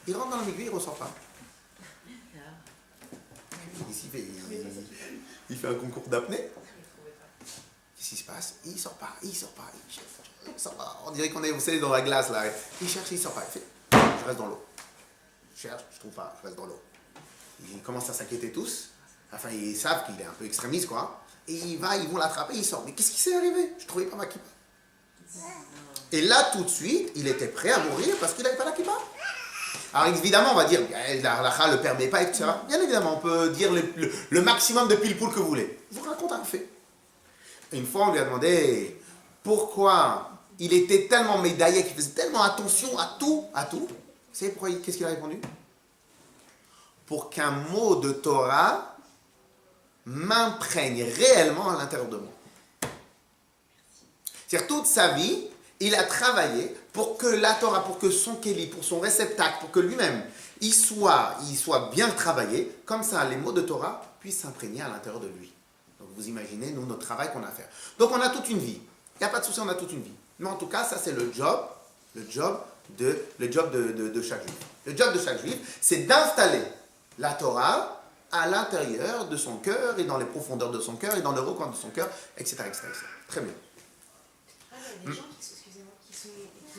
Il rentre dans le mikvé, il ne ressort pas. Ici, il fait un concours d'apnée. Qu'est-ce qui se passe? Il sort pas. Il sort pas. On dirait qu'on est, vous savez, dans la glace là. Il cherche, il sort pas. Il fait, je reste dans l'eau. Je cherche, je trouve pas, je reste dans l'eau. Ils commencent à s'inquiéter tous. Enfin, ils savent qu'il est un peu extrémiste, quoi. Et ils vont l'attraper, il sort. Mais qu'est-ce qui s'est arrivé? Je trouvais pas ma kippa. Et là, tout de suite, il était prêt à mourir parce qu'il n'avait pas la kippa. Alors évidemment, on va dire, la halakha ne le permet pas, etc. Bien évidemment, on peut dire le maximum de pile-poule que vous voulez. Je vous raconte un fait. Une fois, on lui a demandé pourquoi il était tellement médaillé, qu'il faisait tellement attention à tout. Vous savez pourquoi, qu'est-ce qu'il a répondu? Pour qu'un mot de Torah m'imprègne réellement à l'intérieur de moi. C'est-à-dire, toute sa vie, il a travaillé pour que la Torah, pour que son kéli, pour son réceptacle, pour que lui-même, il soit bien travaillé, comme ça, les mots de Torah puissent s'imprégner à l'intérieur de lui. Donc, vous imaginez, nous, notre travail qu'on a à faire. Donc, on a toute une vie. Il n'y a pas de souci, on a toute une vie. Mais en tout cas, ça, c'est le job de chaque juif. Le job de chaque juif, c'est d'installer la Torah à l'intérieur de son cœur et dans les profondeurs de son cœur et dans le recoin de son cœur, etc., etc., etc. Très bien. Il y a des gens qui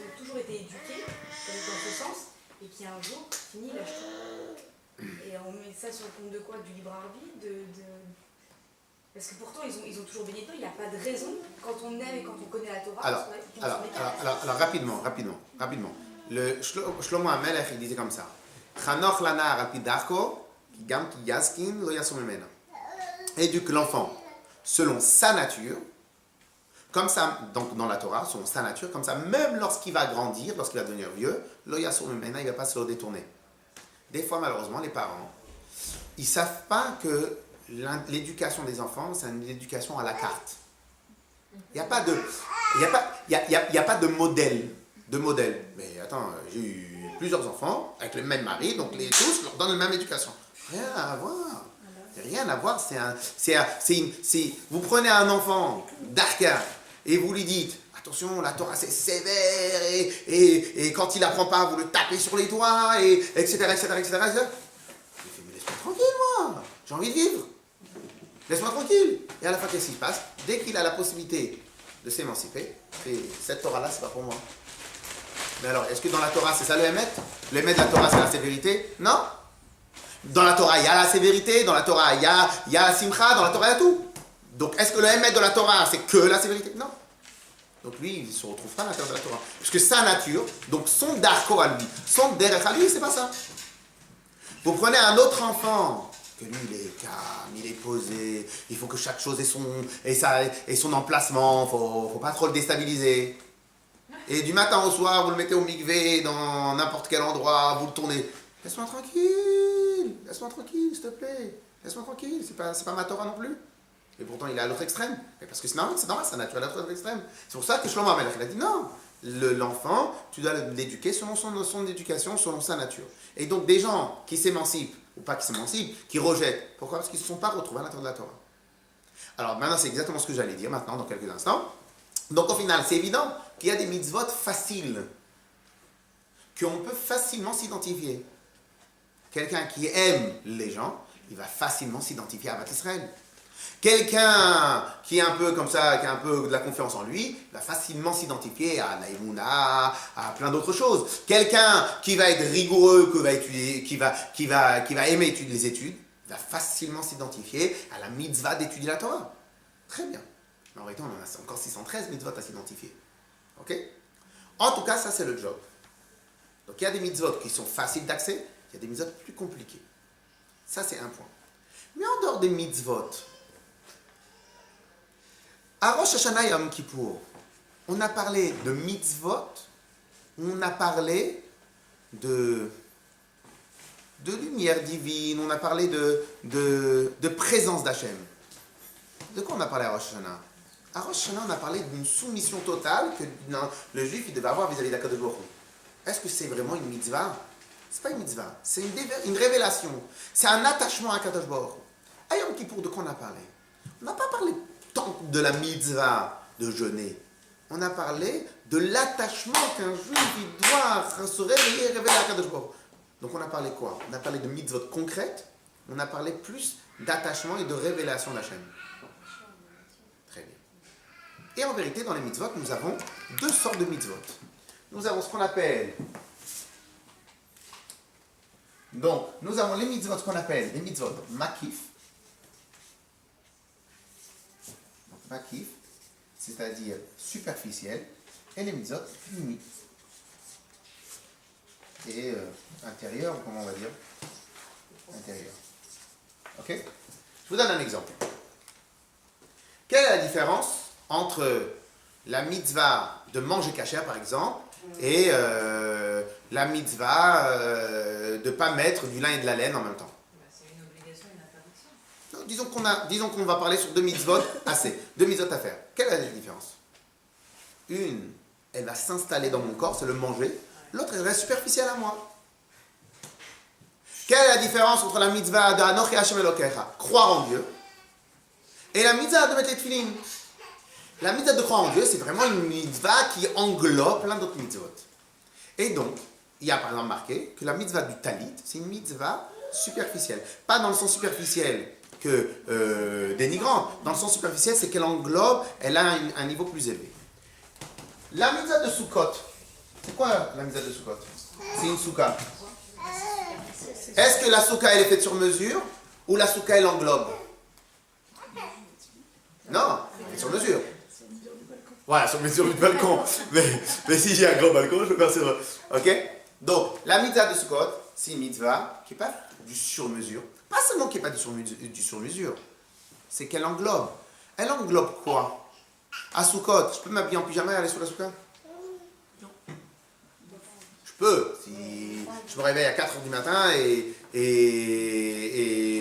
ont toujours été éduqués dans ce sens et qui un jour finissent lâchent tout. Et on met ça sur le compte de quoi? Du libre arbitre Parce que pourtant ils ont toujours béni dedans, il n'y a pas de raison quand on aime et quand on connaît la Torah. Alors rapidement. Le Shlomo HaMelech, il disait comme ça. Chanoch lana al pi darko, gam ki yaskin lo yasum mimena. Éduque l'enfant selon sa nature. Comme ça, donc dans la Torah, selon sa nature, comme ça, même lorsqu'il va grandir, lorsqu'il va devenir vieux, lo yasur mimena, il ne va pas se le détourner. Des fois, malheureusement, les parents, ils ne savent pas que l'éducation des enfants, c'est une éducation à la carte. Il n'y a pas de modèle. Mais attends, j'ai eu plusieurs enfants avec le même mari, donc tous leur donnent la même éducation. Rien à voir. Vous prenez un enfant d'Arka et vous lui dites, attention, la Torah c'est sévère, et quand il n'apprend pas, vous le tapez sur les doigts, etc. Il fait, mais laisse-moi tranquille, moi, j'ai envie de vivre. Laisse-moi tranquille. Et à la fin, qu'est-ce qui se passe? Dès qu'il a la possibilité de s'émanciper, cette Torah-là, c'est pas pour moi. Mais alors, est-ce que dans la Torah, c'est ça le Hémet? Le Hémet de la Torah, c'est la sévérité? Non. Dans la Torah, il y a la sévérité, dans la Torah, il y a la simcha, dans la Torah, il y a tout. Donc, est-ce que le Hémet de la Torah, c'est que la sévérité? Non. Donc, lui, il ne se retrouve pas à l'intérieur de la Torah. Parce que sa nature, donc son darko à lui, son derech à lui, c'est pas ça. Vous prenez un autre enfant, que lui, il est calme, il est posé, il faut que chaque chose ait son emplacement, faut pas trop le déstabiliser. Et du matin au soir, vous le mettez au mikvé, dans n'importe quel endroit, vous le tournez. Laisse-moi tranquille, s'il te plaît. Laisse-moi tranquille, c'est pas ma Torah non plus. Et pourtant, il est à l'autre extrême. Et parce que c'est normal, c'est naturel à l'autre extrême. C'est pour ça que Shlomo HaMelech, il a dit non. L'enfant, tu dois l'éduquer selon son éducation, selon sa nature. Et donc, des gens qui s'émancipent, ou pas qui s'émancipent, qui rejettent. Pourquoi? Parce qu'ils ne se sont pas retrouvés à l'intérieur de la Torah. Alors, maintenant, c'est exactement ce que j'allais dire maintenant, dans quelques instants. Donc, au final, c'est évident qu'il y a des mitzvot faciles, qu'on peut facilement s'identifier. Quelqu'un qui aime les gens, il va facilement s'identifier à Bat Israël. Quelqu'un qui est un peu comme ça, qui a un peu de la confiance en lui, va facilement s'identifier à la Emouna, à plein d'autres choses. Quelqu'un qui va être rigoureux, qui va aimer étudier les études, va facilement s'identifier à la mitzvah d'étudier la Torah. Très bien. Mais en réalité, on en a encore 613 mitzvot à s'identifier. Ok? En tout cas, ça c'est le job. Donc il y a des mitzvot qui sont faciles d'accès, il y a des mitzvot plus compliqués. Ça c'est un point. Mais en dehors des mitzvot, à Rosh Hashanah et Yom Kippour, on a parlé de mitzvot, on a parlé de lumière divine, on a parlé de présence d'Hachem. De quoi on a parlé à Rosh Hashanah? À Rosh Hashanah, on a parlé d'une soumission totale que le juif il devait avoir vis-à-vis d'Akadosh Baruch Hu. Est-ce que c'est vraiment une mitzvah? C'est pas une mitzvah, c'est une révélation. C'est un attachement à Akadosh Baruch Hu. À Yom Kippour, de quoi on a parlé? On n'a pas parlé tant de la mitzvah de jeûner. On a parlé de l'attachement qu'un juif il doit se réveiller et révéler à Akadosh Baruch Hu. Donc on a parlé quoi? On a parlé de mitzvot concrètes, on a parlé plus d'attachement et de révélation d'Hachem. Très bien. Et en vérité, dans les mitzvot, nous avons deux sortes de mitzvot. Nous avons ce qu'on appelle... Donc, nous avons les mitzvot qu'on appelle les mitzvot makif. Makif, c'est-à-dire superficiel, et les mitzvot limites. Et intérieur, comment on va dire? Intérieur. Ok? Je vous donne un exemple. Quelle est la différence entre la mitzvah de manger cachère, par exemple, et la mitzvah de ne pas mettre du lin et de la laine en même temps? C'est une obligation et une interdiction. Non, disons qu'on va parler sur deux mitzvot assez, deux mitzvot à faire. Quelle est la différence? Une, elle va s'installer dans mon corps, c'est le manger. L'autre, elle reste superficielle à moi. Quelle est la différence entre la mitzvah de Anochi Hashem Elokecha, croire en Dieu, et la mitzvah de mettre les tefilin? La mitzvah de croire en Dieu, c'est vraiment une mitzvah qui englobe plein d'autres mitzvot. Et donc, il y a par exemple marqué que la mitzvah du talit, c'est une mitzvah superficielle. Pas dans le sens superficiel que dénigrant. Dans le sens superficiel, c'est qu'elle englobe, elle a un niveau plus élevé. La mitzvah de Sukkot, c'est quoi la mitzvah de Sukkot? C'est une soukha. Est-ce que la soukha, elle est faite sur mesure ou la soukha, elle englobe? Non, elle est faite sur mesure. Voilà, sur mesure du balcon. Mais si j'ai un grand balcon, je peux faire sur... Ok? Donc, la mitzvah de Sukkot, c'est une mitzvah qui n'est pas du sur-mesure. Pas seulement qui n'est pas du sur-mesure, c'est qu'elle englobe. Elle englobe quoi? À Sukkot, je peux m'habiller en pyjama et aller sur la soukha? Je peux. Si je me réveille à 4h du matin et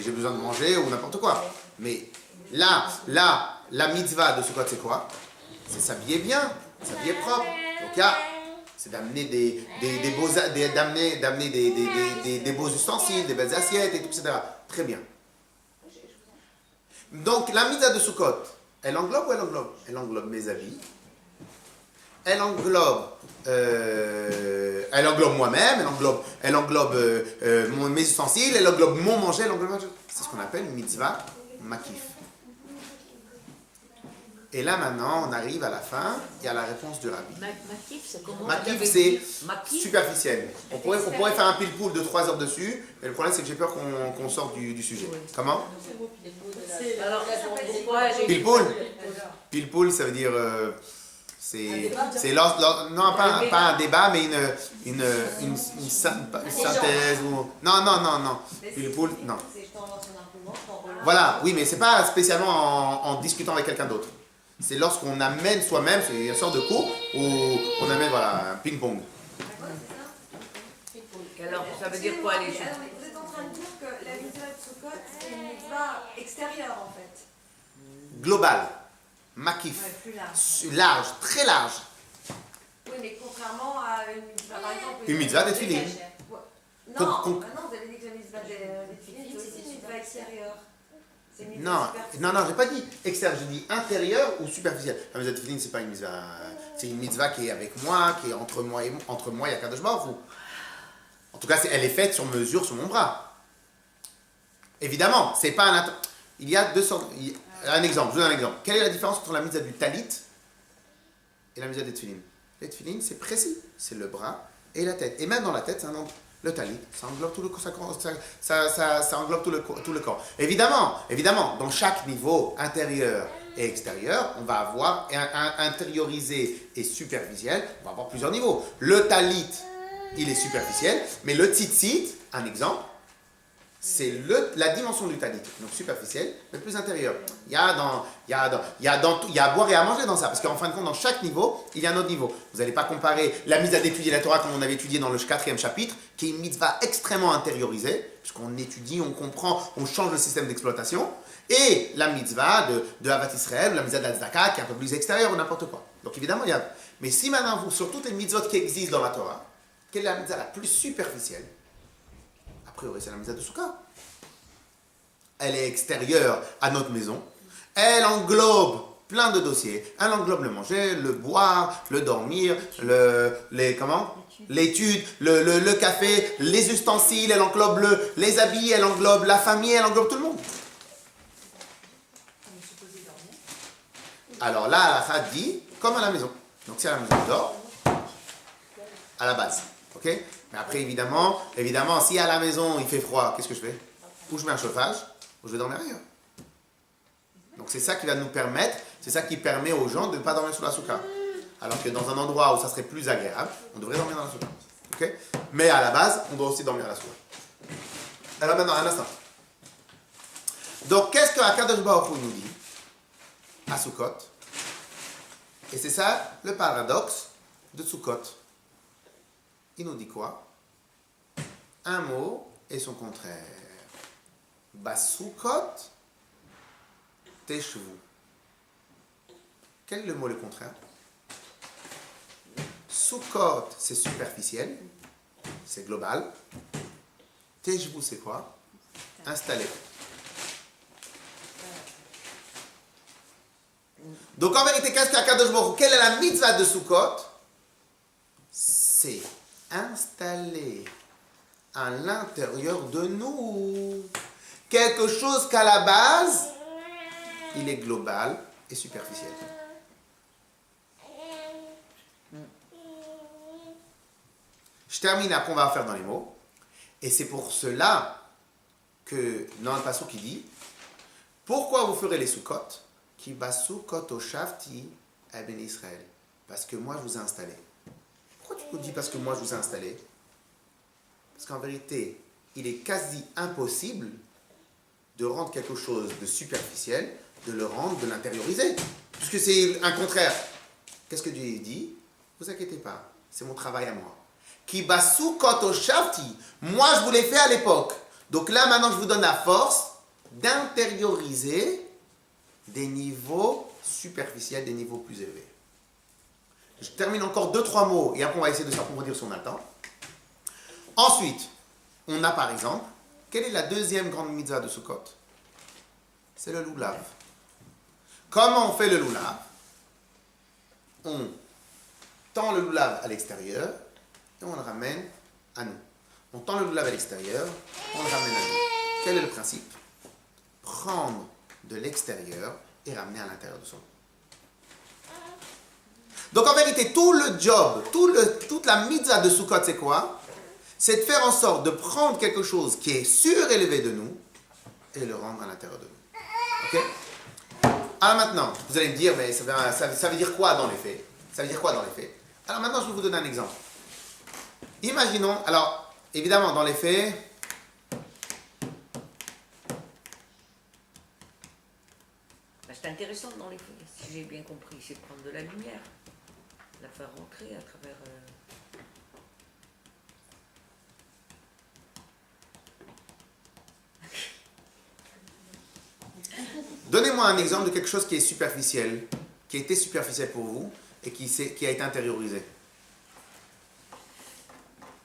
j'ai besoin de manger ou n'importe quoi. Mais là, la mitzvah de Sukkot, c'est quoi? C'est s'habiller bien, s'habiller propre. Donc c'est d'amener des beaux ustensiles, des belles assiettes, et tout, etc. Très bien. Donc la mitzvah de Sukkot, elle englobe ou elle englobe? Elle englobe mes habits. Elle englobe moi-même, elle englobe mes ustensiles, elle englobe mon manger, c'est ce qu'on appelle une mitzvah makif. Et là maintenant, on arrive à la fin et à la réponse du rabbi. Makif, c'est comment? Makif, c'est superficiel. On pourrait faire un pile-poule de 3 heures dessus, mais le problème c'est que j'ai peur qu'on sorte du sujet. Oui. Comment? Alors, pourquoi j'ai... Pile-poule? Pile-poule, ça veut dire... c'est non, pas un débat, mais une synthèse ou... Non. Pile-poule, non. Voilà, oui, mais c'est pas spécialement en discutant avec quelqu'un d'autre. C'est lorsqu'on amène soi-même, c'est une sorte de cours où on amène, voilà, un ping-pong. Alors, ça veut dire quoi les gens? Vous êtes en train de dire que la mitzvah de Sukkot, c'est une mitzvah extérieure en fait. Global, makif, Ouais, plus large. Large, très large. Oui, mais contrairement à une mitzvah, par exemple... Une mitzvah des tefilin. Non, Con- vous avez dit que la mitzvah des tefilin, c'est aussi une mitzvah extérieure. C'est une mitzvah superficielle. Non, j'ai pas dit extérieur, j'ai dit intérieur ou superficiel. La mitzvah de tefilin, c'est pas une mitzvah, c'est une mitzvah qui est avec moi, qui est entre moi, il y a Kadosh Baruch Hu. En tout cas, elle est faite sur mesure sur mon bras. Évidemment, c'est pas un... Il y a deux sortes... Un exemple, je vous donne un exemple. Quelle est la différence entre la mitzvah du talit et la mitzvah des tefilin? Les tefilin, c'est précis. C'est le bras et la tête. Et même dans la tête, c'est un endroit. Le talit, ça englobe tout le corps. Ça englobe tout le corps. Évidemment, dans chaque niveau intérieur et extérieur, on va avoir intériorisé et superficiel. On va avoir plusieurs niveaux. Le talit, il est superficiel, mais le tzitzit, un exemple, c'est la dimension du talit, donc superficiel, mais plus intérieur. Il y a à boire et à manger dans ça, parce qu'en fin de compte, dans chaque niveau, il y a un autre niveau. Vous n'allez pas comparer la mitzvah d'étudier la Torah comme on avait étudié dans le 4e chapitre, qui est une mitzvah extrêmement intériorisée, puisqu'on étudie, on comprend, on change le système d'exploitation, et la mitzvah de Havat Israël, la mitzvah de la Tzedaka, qui est un peu plus extérieure ou n'importe quoi. Donc évidemment, il y a... Mais si maintenant, sur toutes les mitzvot qui existent dans la Torah, quelle est la mitzvah la plus superficielle? A priori, c'est la mitzvah de Souka. Elle est extérieure à notre maison. Elle englobe plein de dossiers. Elle englobe le manger, le boire, le dormir, l'étude, le café, les ustensiles, elle englobe les habits, elle englobe la famille, elle englobe tout le monde. Alors là, la dit, comme à la maison. Donc si à la maison on dort, à la base. Ok? Mais après, évidemment, si à la maison il fait froid, qu'est-ce que je fais? Ou je mets un chauffage, ou je vais dormir ailleurs. Donc c'est ça qui va nous permettre, c'est ça qui permet aux gens de ne pas dormir sous la soukha. Alors que dans un endroit où ça serait plus agréable, on devrait dormir dans la soukha. Okay? Mais à la base, on doit aussi dormir à la soukha. Alors maintenant, un instant. Donc qu'est-ce que Akadosh Baruch Hu nous dit à Sukkot? Et c'est ça le paradoxe de Sukkot. Il nous dit quoi? Un mot et son contraire. Basukot, Teshvu. Quel est le mot le contraire? Sukkot, c'est superficiel, c'est global. Teshvu, c'est quoi? Installé. Donc en vérité, qu'est-ce qu'Akadosh Baruch Hu? Quelle est la mitzvah de Sukkot? C'est installer à l'intérieur de nous quelque chose qu'à la base, il est global et superficiel. Je termine, après on va faire dans les mots. Et c'est pour cela que dans le passage qui dit, pourquoi vous ferez les Sukkot? Ki basukot oshavti ben Israël. Parce que moi je vous ai installé. Pourquoi tu nous dis parce que moi je vous ai installé? Parce qu'en vérité, il est quasi impossible de rendre quelque chose de superficiel, de le rendre, de l'intérioriser. Puisque c'est un contraire. Qu'est-ce que Dieu dit? Ne vous inquiétez pas, c'est mon travail à moi. Ki basukot oshavti. Moi je vous l'ai fait à l'époque. Donc là maintenant je vous donne la force d'intérioriser des niveaux superficiels, des niveaux plus élevés. Je termine encore 2-3 mots et après on va essayer de s'approfondir si on a le temps. Ensuite, on a par exemple, quelle est la deuxième grande mitzvah de Sukkot? C'est le loulav. Comment on fait le loulav? On tend le loulav à l'extérieur et on le ramène à nous. On tend le loulav à l'extérieur, on le ramène à nous. Quel est le principe? Prendre de l'extérieur et ramener à l'intérieur de soi. Donc en vérité, tout le job, toute la mitzvah de Sukkot, c'est quoi? C'est de faire en sorte de prendre quelque chose qui est surélevé de nous et le rendre à l'intérieur de nous. Ok? Alors maintenant, vous allez me dire, mais ça veut dire quoi dans les faits? Ça veut dire quoi dans les faits? Alors maintenant, je vais vous donner un exemple. Imaginons, alors évidemment, dans les faits, c'est intéressant dans les faits, si j'ai bien compris, c'est de prendre de la lumière, la faire rentrer à travers... Donnez-moi un exemple de quelque chose qui est superficiel, qui a été superficiel pour vous et qui a été intériorisé.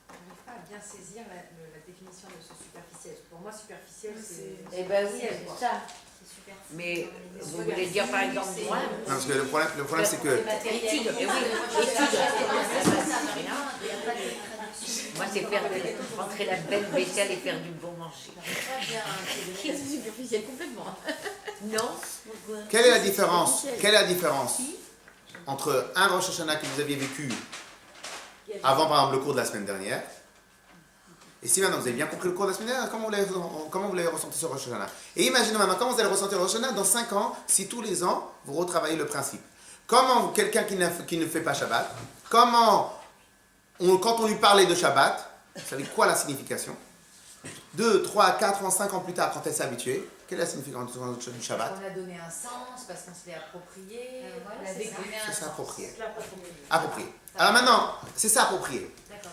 Je n'arrive pas à bien saisir la définition de ce superficiel. Pour moi, superficiel, c'est... Eh ben oui, c'est ça. Mais vous voulez dire par exemple moi? Non, parce que le problème c'est que... Étude, et oui, étude. Moi, c'est faire rentrer la belle vaisselle et faire du bon manger. C'est superficiel complètement. Non. Quelle est la différence entre un Rosh Hashanah que vous aviez vécu avant, par exemple, le cours de la semaine dernière, et si maintenant vous avez bien compris le cours de la semaine dernière, comment vous l'avez ressenti ce Rosh Hashanah? Et imaginez maintenant comment vous allez ressentir le Rosh Hashanah dans 5 ans, si tous les ans, vous retravaillez le principe. Comment quelqu'un qui ne fait pas Shabbat, quand on lui parlait de Shabbat, vous savez quoi la signification? 2, 3, 4 ans, 5 ans plus tard, quand elle s'est habituée, quelle est la signification du Shabbat? On a donné un sens, parce qu'on se l'est approprié. Voilà, C'est ça, approprié. Approprié. Alors maintenant, c'est ça, approprié.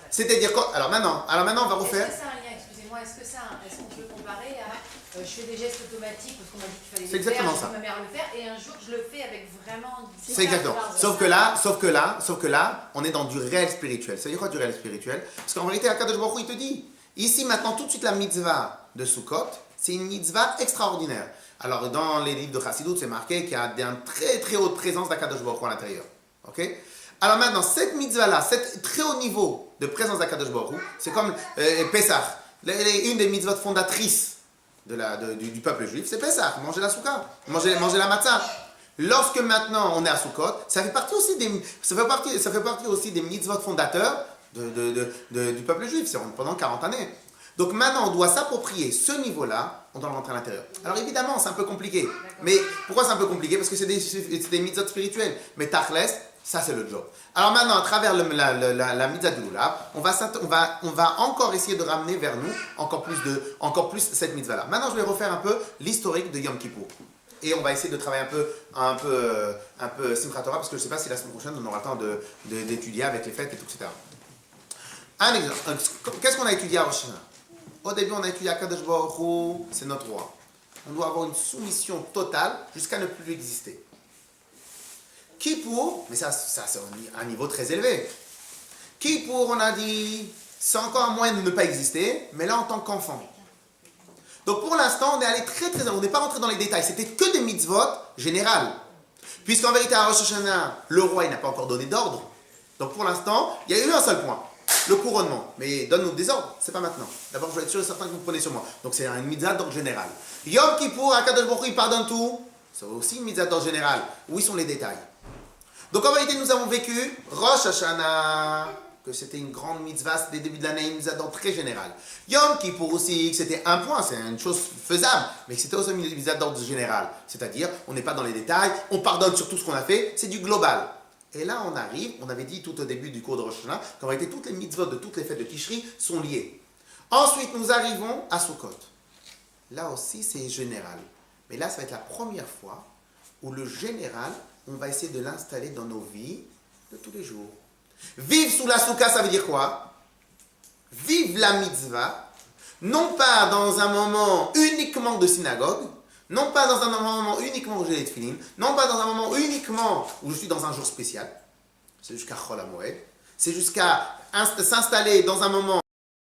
C'est-à-dire quoi? Alors maintenant, on va refaire. Est-ce que ça a un lien, excusez-moi, est-ce qu'on peut comparer à je fais des gestes automatiques parce qu'on m'a dit qu'il fallait C'est le faire, exactement j'ai ça. vu ma mère le faire et un jour je le fais avec vraiment... C'est exactement. Sauf que là, on est dans du réel spirituel. Ça veut dire quoi du réel spirituel? Parce qu'en vérité, Akadosh Baruch Hu, il te dit, ici maintenant, tout de suite, la mitzvah de Sukkot, c'est une mitzvah extraordinaire. Alors, dans les livres de Chassidut, c'est marqué qu'il y a une très très haute présence d'Akadosh Baruch Hu à l'intérieur. Ok? Alors maintenant, cette mitzvah-là, cet très haut niveau de présence d'Akadosh Baruch Hu, c'est comme Pessah. Une des mitzvot fondatrices du peuple juif, c'est Pessah, manger la souka, manger la matzah. Lorsque maintenant on est à Sukkot, ça fait partie aussi des mitzvot fondateurs du peuple juif, c'est pendant 40 années. Donc maintenant on doit s'approprier ce niveau-là, on doit le rentrer à l'intérieur. Alors évidemment c'est un peu compliqué, mais pourquoi c'est un peu compliqué? Parce que c'est des mitzvot spirituels, mais tachles, ça c'est le job. Alors maintenant, à travers la mitzvah du Lulav, on va encore essayer de ramener vers nous encore plus cette mitzvah-là. Maintenant, je vais refaire un peu l'historique de Yom Kippour. Et on va essayer de travailler un peu Simchat Torah, parce que je ne sais pas si la semaine prochaine, on aura le temps d'étudier avec les fêtes et tout, etc. Un exemple. Qu'est-ce qu'on a étudié à Rosh Hashanah? Au début, on a étudié Akadosh Baruch Hu, c'est notre roi. On doit avoir une soumission totale jusqu'à ne plus exister. Kippour, mais ça c'est un niveau très élevé. Kippour, on a dit, c'est encore un moyen de ne pas exister, mais là en tant qu'enfant. Donc pour l'instant, on est allé très très loin, on n'est pas rentré dans les détails, c'était que des mitzvot générales. Puisqu'en vérité, à Rosh Hashanah, le roi il n'a pas encore donné d'ordre. Donc pour l'instant, il y a eu un seul point, le couronnement. Mais donne-nous des ordres, c'est pas maintenant. D'abord, je veux être sûr et certain que vous prenez sur moi. Donc c'est une mitzvah d'ordre général. Yom Kippour, Akadosh Baruch Hu, il pardonne tout. C'est aussi une mitzvah d'ordre général. Où sont les détails? Donc en vérité, nous avons vécu Rosh Hashanah, que c'était une grande mitzvah, c'était le début de l'année, une mitzvah d'ordre très général. Yom Kippour aussi, que c'était un point, c'est une chose faisable, mais que c'était aussi une mitzvah d'ordre général. C'est-à-dire, on n'est pas dans les détails, on pardonne sur tout ce qu'on a fait, c'est du global. Et là, on arrive, on avait dit tout au début du cours de Rosh Hashanah, qu'en vérité, toutes les mitzvot de toutes les fêtes de Tishri sont liées. Ensuite, nous arrivons à Sukkot. Là aussi, c'est général. Mais là, ça va être la première fois où le général, on va essayer de l'installer dans nos vies de tous les jours. Vivre sous la souka, ça veut dire quoi? Vivre la mitzvah, non pas dans un moment uniquement de synagogue, non pas dans un moment uniquement où j'ai les tefilines, non pas dans un moment uniquement où je suis dans un jour spécial, c'est jusqu'à Chol HaMoed, c'est jusqu'à s'installer dans un moment